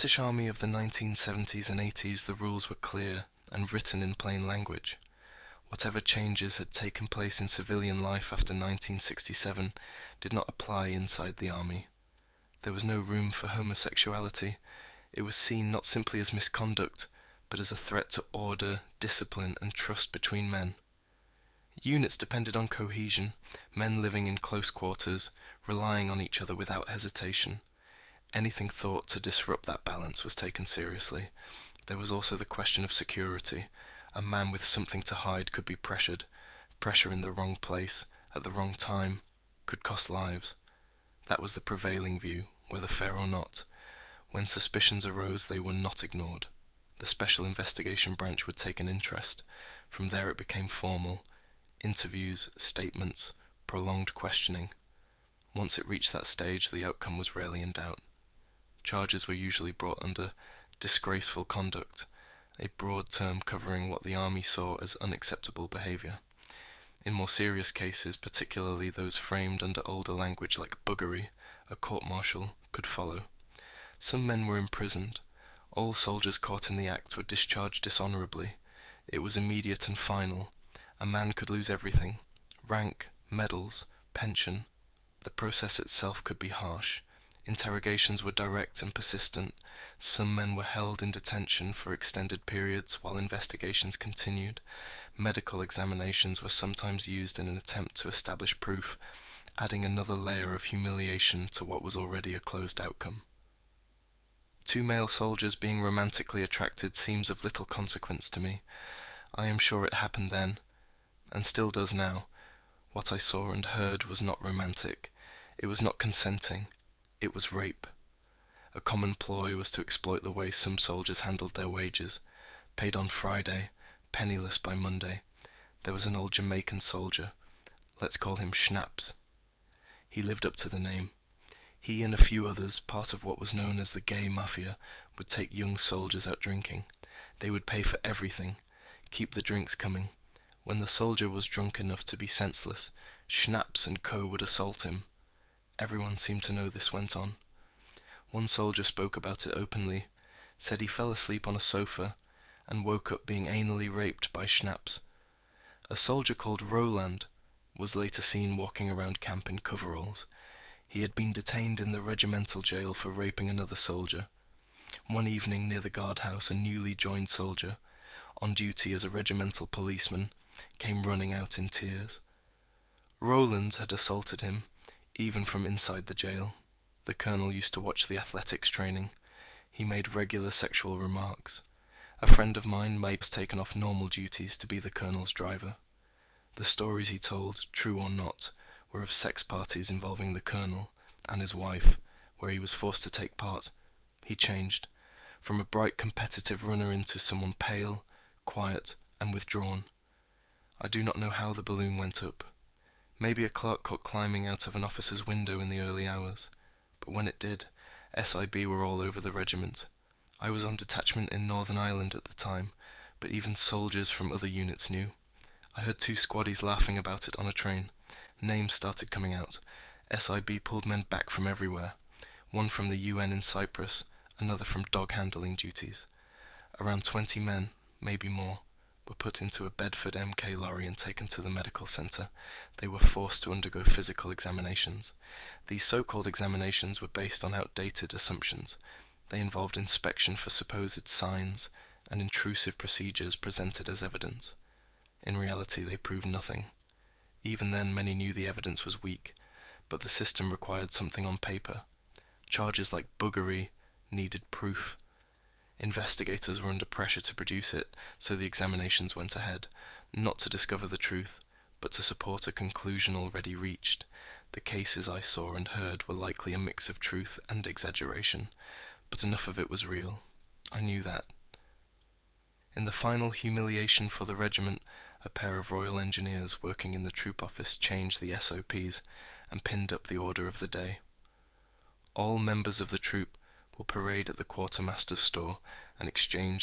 British Army of the 1970s and 80s, the rules were clear and written in plain language. Whatever changes had taken place in civilian life after 1967 did not apply inside the army. There was no room for homosexuality. It was seen not simply as misconduct, but as a threat to order, discipline, and trust between men. Units depended on cohesion, men living in close quarters, relying on each other without hesitation. Anything thought to disrupt that balance was taken seriously. There was also the question of security. A man with something to hide could be pressured. Pressure in the wrong place, at the wrong time, could cost lives. That was the prevailing view, whether fair or not. When suspicions arose, they were not ignored. The Special Investigation Branch would take an interest. From there it became formal. Interviews, statements, prolonged questioning. Once it reached that stage, the outcome was rarely in doubt. Charges were usually brought under disgraceful conduct, a broad term covering what the army saw as unacceptable behavior. In more serious cases, particularly those framed under older language like buggery, a court-martial could follow. Some men were imprisoned. All soldiers caught in the act were discharged dishonorably. It was immediate and final. A man could lose everything: rank, medals, pension. The process itself could be harsh. Interrogations were direct and persistent. Some men were held in detention for extended periods while investigations continued. Medical examinations were sometimes used in an attempt to establish proof, adding another layer of humiliation to what was already a closed outcome. Two male soldiers being romantically attracted seems of little consequence to me. I am sure it happened then, and still does now. What I saw and heard was not romantic. It was not consenting. It was rape. A common ploy was to exploit the way some soldiers handled their wages. Paid on Friday, penniless by Monday. There was an old Jamaican soldier. Let's call him Schnapps. He lived up to the name. He and a few others, part of what was known as the gay mafia, would take young soldiers out drinking. They would pay for everything, keep the drinks coming. When the soldier was drunk enough to be senseless, Schnapps and co. would assault him. Everyone seemed to know this went on. One soldier spoke about it openly, said he fell asleep on a sofa and woke up being anally raped by Schnapps. A soldier called Roland was later seen walking around camp in coveralls. He had been detained in the regimental jail for raping another soldier. One evening near the guardhouse, a newly joined soldier, on duty as a regimental policeman, came running out in tears. Roland had assaulted him, even from inside the jail. The colonel used to watch the athletics training. He made regular sexual remarks. A friend of mine might have taken off normal duties to be the colonel's driver. The stories he told, true or not, were of sex parties involving the colonel and his wife, where he was forced to take part. He changed, from a bright competitive runner into someone pale, quiet, and withdrawn. I do not know how the balloon went up. Maybe a clerk caught climbing out of an officer's window in the early hours. But when it did, SIB were all over the regiment. I was on detachment in Northern Ireland at the time, but even soldiers from other units knew. I heard two squaddies laughing about it on a train. Names started coming out. SIB pulled men back from everywhere. One from the UN in Cyprus, another from dog-handling duties. Around 20 men, maybe more, were put into a Bedford MK lorry and taken to the medical center. They were forced to undergo physical examinations. These so-called examinations were based on outdated assumptions. They involved inspection for supposed signs and intrusive procedures presented as evidence. In reality, they proved nothing. Even then, many knew the evidence was weak, but the system required something on paper. Charges like buggery needed proof. Investigators were under pressure to produce it, so the examinations went ahead, not to discover the truth, but to support a conclusion already reached. The cases I saw and heard were likely a mix of truth and exaggeration, but enough of it was real. I knew that. In the final humiliation for the regiment, a pair of Royal Engineers working in the troop office changed the SOPs and pinned up the order of the day. All members of the troop will parade at the quartermaster's store and exchange